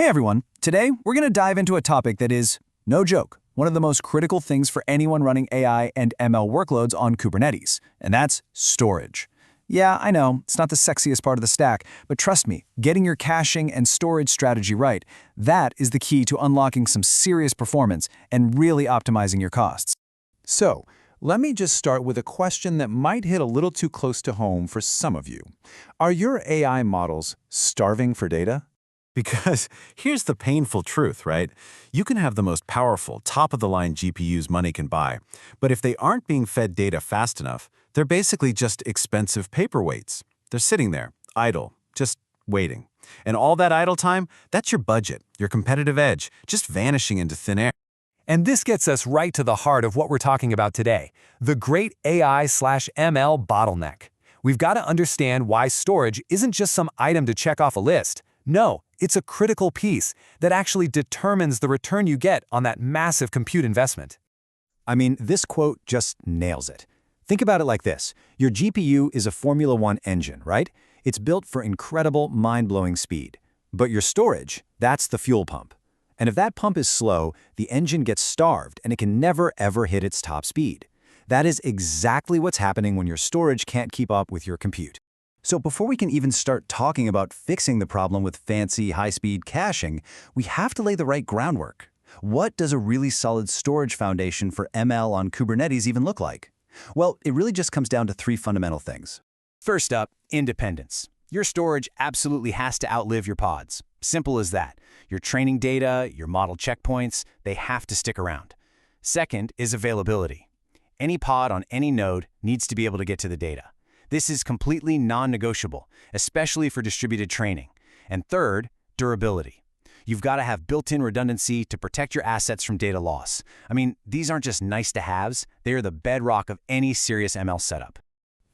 Hey everyone, today we're going to dive into a topic that is, no joke, one of the most critical things for anyone running AI and ML workloads on Kubernetes, and that's storage. Yeah, I know, it's not the sexiest part of the stack, but trust me, getting your caching and storage strategy right, that is the key to unlocking some serious performance and really optimizing your costs. So, let me just start with a question that might hit a little too close to home for some of you. Are your AI models starving for data? Because here's the painful truth, right? You can have the most powerful, top-of-the-line GPUs money can buy, but if they aren't being fed data fast enough, they're basically just expensive paperweights. They're sitting there, idle, just waiting. And all that idle time, that's your budget, your competitive edge, just vanishing into thin air. And this gets us right to the heart of what we're talking about today, the great AI/ML bottleneck. We've got to understand why storage isn't just some item to check off a list. No, it's a critical piece that actually determines the return you get on that massive compute investment. I mean, this quote just nails it. Think about it like this. Your GPU is a Formula One engine, right? It's built for incredible, mind-blowing speed. But your storage, that's the fuel pump. And if that pump is slow, the engine gets starved and it can never ever hit its top speed. That is exactly what's happening when your storage can't keep up with your compute. So before we can even start talking about fixing the problem with fancy high-speed caching, we have to lay the right groundwork. What does a really solid storage foundation for ML on Kubernetes even look like? Well, it really just comes down to three fundamental things. First up, independence. Your storage absolutely has to outlive your pods. Simple as that. Your training data, your model checkpoints, they have to stick around. Second is availability. Any pod on any node needs to be able to get to the data. This is completely non-negotiable, especially for distributed training. And third, durability. You've got to have built-in redundancy to protect your assets from data loss. I mean, these aren't just nice-to-haves, they are the bedrock of any serious ML setup.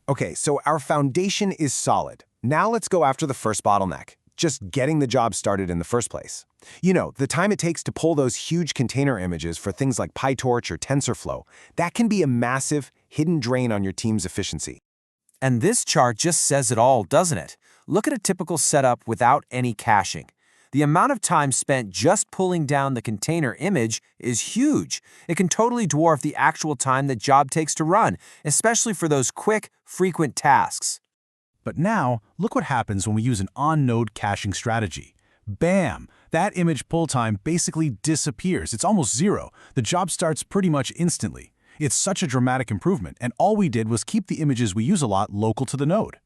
Okay, so our foundation is solid. Now let's go after the first bottleneck, just getting the job started in the first place. You know, the time it takes to pull those huge container images for things like PyTorch or TensorFlow, that can be a massive, hidden drain on your team's efficiency. And this chart just says it all, doesn't it? Look at a typical setup without any caching. The amount of time spent just pulling down the container image is huge. It can totally dwarf the actual time the job takes to run, especially for those quick, frequent tasks. But now, look what happens when we use an on-node caching strategy. Bam! That image pull time basically disappears. It's almost zero. The job starts pretty much instantly. It's such a dramatic improvement, and all we did was keep the images we use a lot local to the node.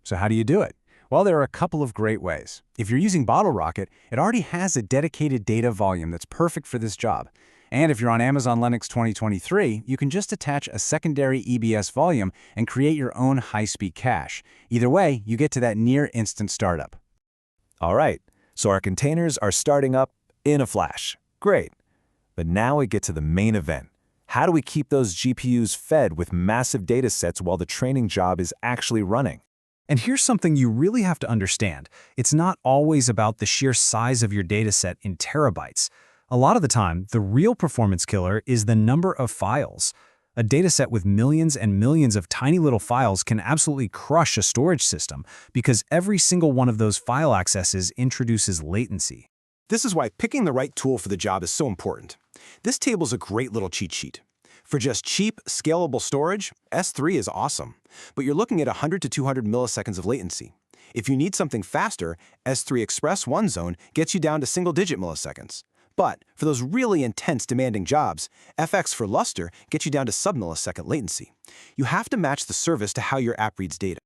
So how do you do it? Well, there are a couple of great ways. If you're using BottleRocket, it already has a dedicated data volume that's perfect for this job. And if you're on Amazon Linux 2023, you can just attach a secondary EBS volume and create your own high-speed cache. Either way, you get to that near-instant startup. All right, so our containers are starting up in a flash. Great. But now we get to the main event. How do we keep those GPUs fed with massive data sets while the training job is actually running? And here's something you really have to understand. It's not always about the sheer size of your dataset in terabytes. A lot of the time, the real performance killer is the number of files. A dataset with millions and millions of tiny little files can absolutely crush a storage system because every single one of those file accesses introduces latency. This is why picking the right tool for the job is so important. This table's a great little cheat sheet. For just cheap, scalable storage, S3 is awesome, but you're looking at 100 to 200 milliseconds of latency. If you need something faster, S3 Express 1 Zone gets you down to single-digit milliseconds. But for those really intense, demanding jobs, FX for Lustre gets you down to sub-millisecond latency. You have to match the service to how your app reads data.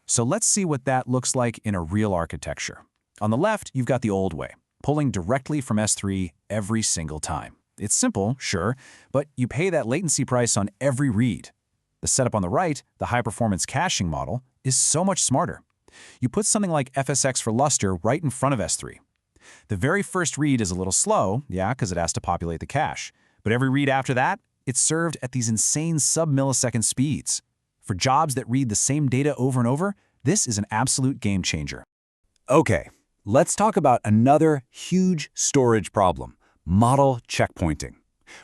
So let's see what that looks like in a real architecture. On the left, you've got the old way, pulling directly from S3 every single time. It's simple, sure, but you pay that latency price on every read. The setup on the right, the high-performance caching model, is so much smarter. You put something like FSX for Lustre right in front of S3. The very first read is a little slow, yeah, because it has to populate the cache. But every read after that, it's served at these insane sub-millisecond speeds. For jobs that read the same data over and over, this is an absolute game changer. Okay, let's talk about another huge storage problem. Model checkpointing.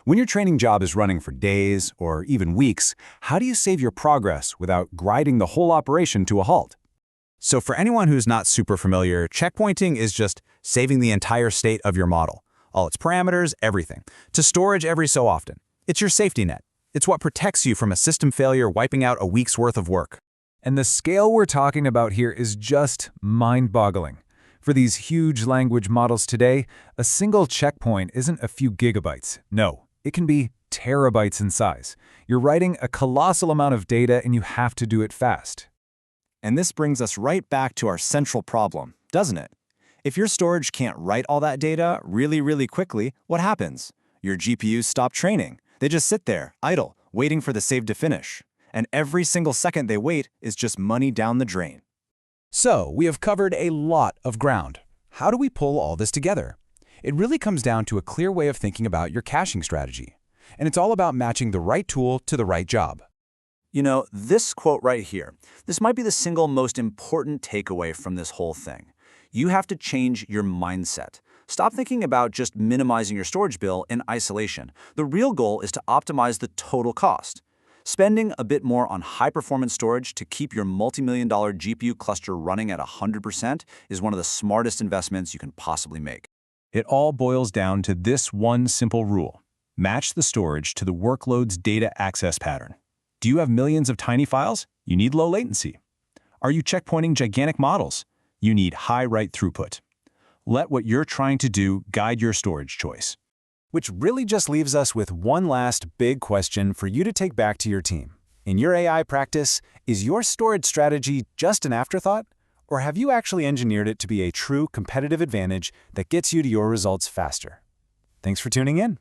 When your training job is running for days or even weeks, how do you save your progress without grinding the whole operation to a halt? So for anyone who's not super familiar, checkpointing is just saving the entire state of your model, all its parameters, everything, to storage every so often. It's your safety net. It's what protects you from a system failure wiping out a week's worth of work. And the scale we're talking about here is just mind-boggling. For these huge language models today, a single checkpoint isn't a few gigabytes. No, it can be terabytes in size. You're writing a colossal amount of data and you have to do it fast. And this brings us right back to our central problem, doesn't it? If your storage can't write all that data really quickly, what happens? Your GPUs stop training. They just sit there, idle, waiting for the save to finish. And every single second they wait is just money down the drain. So, we have covered a lot of ground. How do we pull all this together? It really comes down to a clear way of thinking about your caching strategy. And it's all about matching the right tool to the right job. You know, this quote right here, this might be the single most important takeaway from this whole thing. You have to change your mindset. Stop thinking about just minimizing your storage bill in isolation. The real goal is to optimize the total cost. Spending a bit more on high-performance storage to keep your multi-million-dollar GPU cluster running at 100% is one of the smartest investments you can possibly make. It all boils down to this one simple rule. Match the storage to the workload's data access pattern. Do you have millions of tiny files? You need low latency. Are you checkpointing gigantic models? You need high write throughput. Let what you're trying to do guide your storage choice. Which really just leaves us with one last big question for you to take back to your team. In your AI practice, is your storage strategy just an afterthought? Or have you actually engineered it to be a true competitive advantage that gets you to your results faster? Thanks for tuning in.